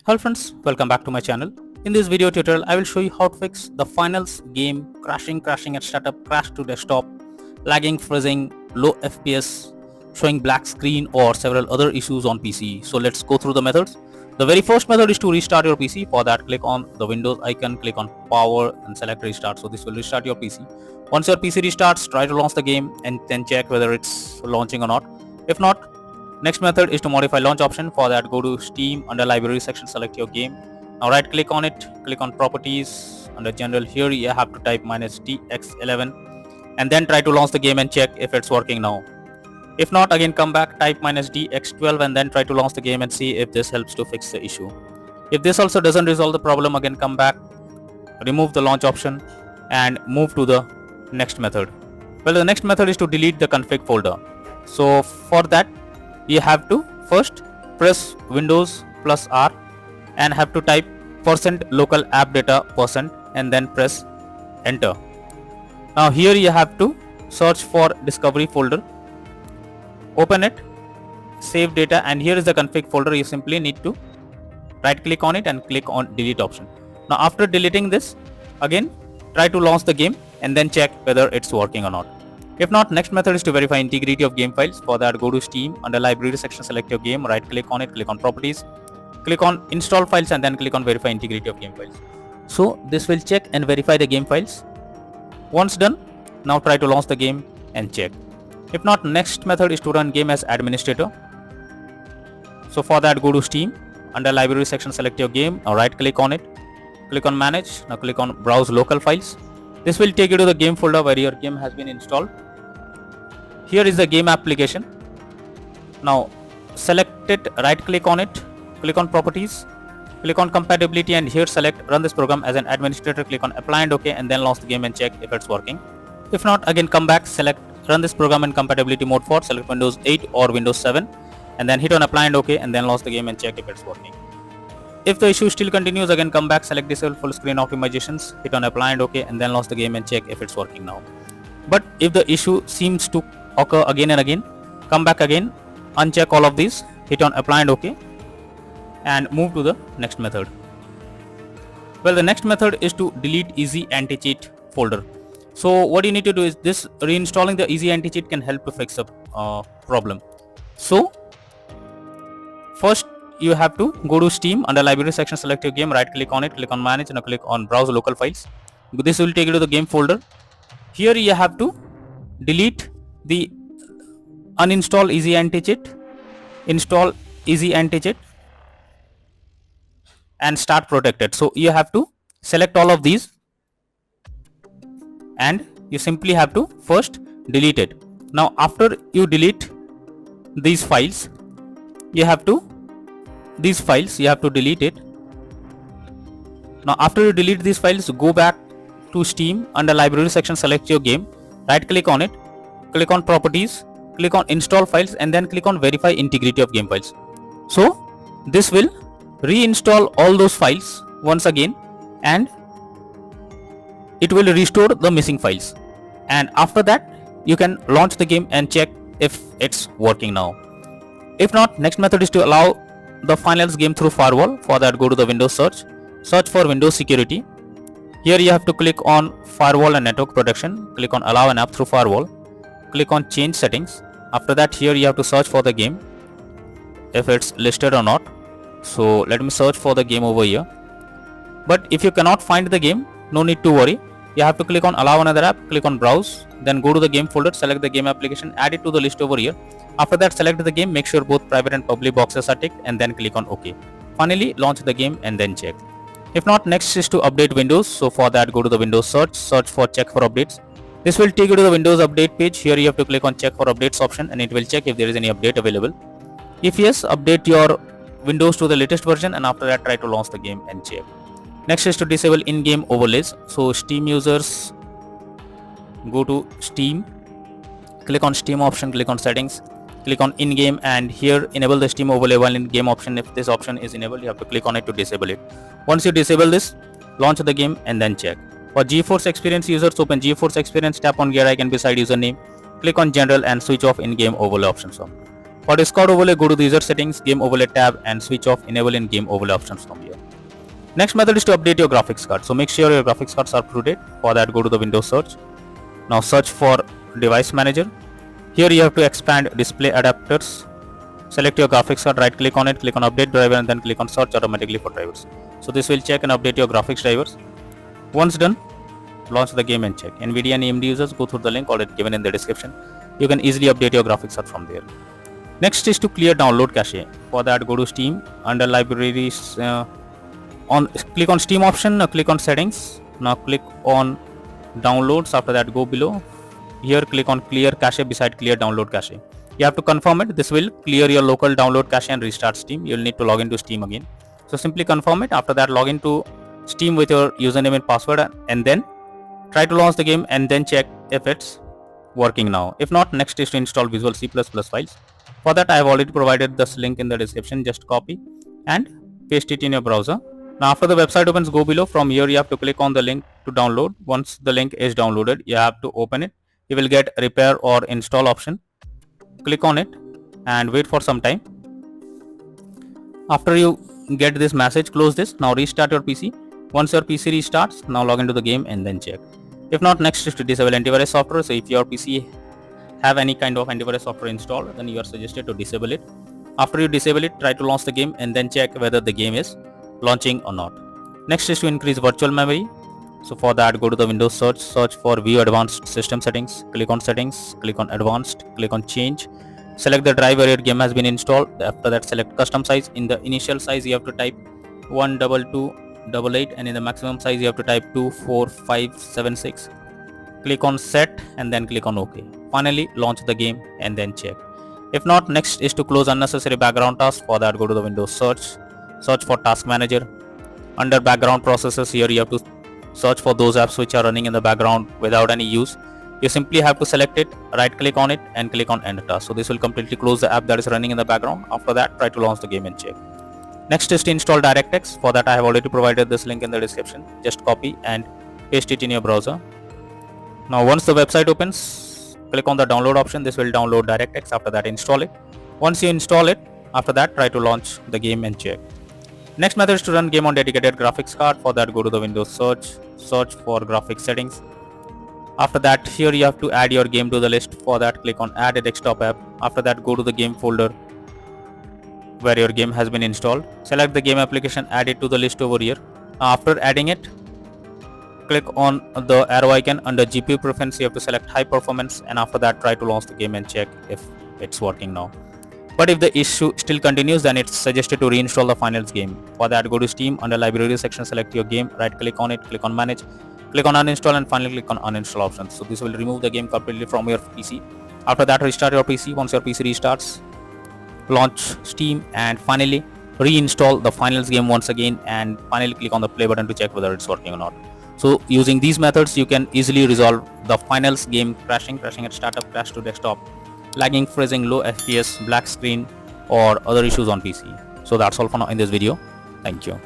Hello friends, welcome back to my channel. In this video tutorial, I will show you how to fix the finals game crashing at startup, crash to desktop, lagging, freezing, low FPS, showing black screen or several other issues on PC. So let's go through the methods. The very first method is to restart your PC. For that, click on the Windows icon, click on power and select restart. So this will restart your PC. Once your PC restarts, try to launch the game and then check whether it's launching or not. If not, next method is to modify launch option. For that, go to Steam, under library section, select your game. Now right click on it, click on properties, under general. Here you have to type -dx11 and then try to launch the game and check if it's working now. If not, again come back, type -dx12 and then try to launch the game and see if this helps to fix the issue. If this also doesn't resolve the problem, again come back, remove the launch option and move to the next method. Well, the next method is to delete the config folder. So for that, you have to first press Windows plus R and have to type %local app data % and then press enter. Now here you have to search for discovery folder, open it, save data, and here is the config folder. You simply need to right click on it and click on delete option. Now after deleting this, again try to launch the game and then check whether it's working or not. If not, next method is to verify integrity of game files. For that, go to Steam, under library section, select your game, right click on it, click on properties, click on install files and then click on verify integrity of game files. So this will check and verify the game files. Once done, now try to launch the game and check. If not, next method is to run game as administrator. So for that, go to Steam, under library section, select your game, now right click on it, click on manage, now click on browse local files. This will take you to the game folder where your game has been installed. Here is the game application. Now select it, right click on it, click on properties, click on compatibility and here select run this program as an administrator, click on apply and OK and then launch the game and check if it's working. If not, again come back, select run this program in compatibility mode for, select Windows 8 or Windows 7 and then hit on apply and OK and then launch the game and check if it's working. If the issue still continues, again come back, select disable full screen optimizations, hit on apply and OK and then launch the game and check if it's working now. But if the issue seems to occur again and again, come back again, uncheck all of these, hit on apply and OK and move to the next method. Well, the next method is to delete easy anti-cheat folder. So what you need to do is this, reinstalling the easy anti-cheat can help to fix the problem. So first you have to go to Steam, under library section, select your game, right click on it, click on manage and click on browse local files. This will take you to the game folder. Here you have to delete the uninstall easy anti-cheat, install easy anti-cheat and start protected. So you have to select all of these and you simply have to first delete it. Now after you delete these files, you have to delete it. Now after you delete these files, go back to Steam, under library section, select your game, right click on it, click on properties, click on install files and then click on verify integrity of game files. So this will reinstall all those files once again and it will restore the missing files, and after that you can launch the game and check if it's working now. If not, next method is to allow the finals game through firewall. For that, go to the Windows search for Windows security. Here you have to click on firewall and network protection, click on allow an app through firewall, click on change settings. After that, here you have to search for the game if it's listed or not. So let me search for the game over here. But if you cannot find the game, no need to worry. You have to click on allow another app, click on browse, then go to the game folder, select the game application, add it to the list over here. After that, select the game, make sure both private and public boxes are ticked and then click on OK. Finally, launch the game and then check. If not, next is to update Windows. So for that, go to the Windows search for check for updates. This will take you to the Windows update page. Here you have to click on check for updates option and it will check if there is any update available. If yes, update your Windows to the latest version and after that try to launch the game and check. Next is to disable in-game overlays. So Steam users, go to Steam, click on Steam option, click on settings, click on in-game and here enable the Steam overlay while in-game option. If this option is enabled, you have to click on it to disable it. Once you disable this, launch the game and then check. For GeForce Experience users, open GeForce Experience, tap on gear icon beside username, click on general and switch off in-game overlay options on. For Discord overlay, go to the user settings, game overlay tab and switch off enable in game overlay options from here. Next method is to update your graphics card. So make sure your graphics cards are up to date. For that, go to the Windows search. Now search for device manager. Here you have to expand display adapters. Select your graphics card, right click on it, click on update driver and then click on search automatically for drivers. So this will check and update your graphics drivers. Once done, launch the game and check. NVIDIA and AMD users, go through the link already given in the description. You can easily update your graphics card from there. Next is to clear download cache. For that, go to Steam, under libraries, click on Steam option, click on settings. Now click on downloads. After that, go below. Here click on clear cache beside clear download cache. You have to confirm it. This will clear your local download cache and restart Steam. You'll need to log into Steam again. So simply confirm it. After that, log into Steam with your username and password and then try to launch the game and then check if it's working now. If not, next is to install Visual C++ files. For that, I have already provided this link in the description. Just copy and paste it in your browser. Now after the website opens, go below. From here you have to click on the link to download. Once the link is downloaded, you have to open it. You will get repair or install option. Click on it and wait for some time. After you get this message, close this. Now restart your PC. Once your PC restarts, now log into the game and then check. If not, next is to disable antivirus software. So if your PC have any kind of antivirus software installed, then you are suggested to disable it. After you disable it, try to launch the game and then check whether the game is launching or not. Next is to increase virtual memory. So for that, go to the Windows search for view advanced system settings, click on settings, click on advanced, click on change, select the drive where your game has been installed. After that, select custom size. In the initial size you have to type 12288 and in the maximum size you have to type 24576. Click on set and then click on OK. Finally, launch the game and then check. If not, next is to close unnecessary background tasks. For that, go to the Windows search for task manager. Under background processes, here you have to search for those apps which are running in the background without any use. You simply have to select it, right click on it and click on end task. So this will completely close the app that is running in the background. After that, try to launch the game and check. Next is to install DirectX. For that, I have already provided this link in the description. Just copy and paste it in your browser. Now once the website opens, click on the download option. This will download DirectX. After that, install it. Once you install it, after that, try to launch the game and check. Next method is to run game on dedicated graphics card. For that, go to the Windows search for graphics settings. After that, here you have to add your game to the list. For that, click on add a desktop app. After that, go to the game folder where your game has been installed. Select the game application, add it to the list over here. After adding it, click on the arrow icon. Under GPU preference, you have to select high performance and after that, try to launch the game and check if it's working now. But if the issue still continues, then it's suggested to reinstall the finals game. For that, go to Steam, under library section, select your game, right click on it, click on manage, click on uninstall and finally click on uninstall options. So this will remove the game completely from your PC. After that, restart your PC. Once your PC restarts, launch Steam and finally reinstall the finals game once again and finally click on the play button to check whether it's working or not. So using these methods, you can easily resolve the finals game crashing at startup, crash to desktop, lagging, freezing, low FPS, black screen or other issues on PC. So that's all for now in this video. Thank you.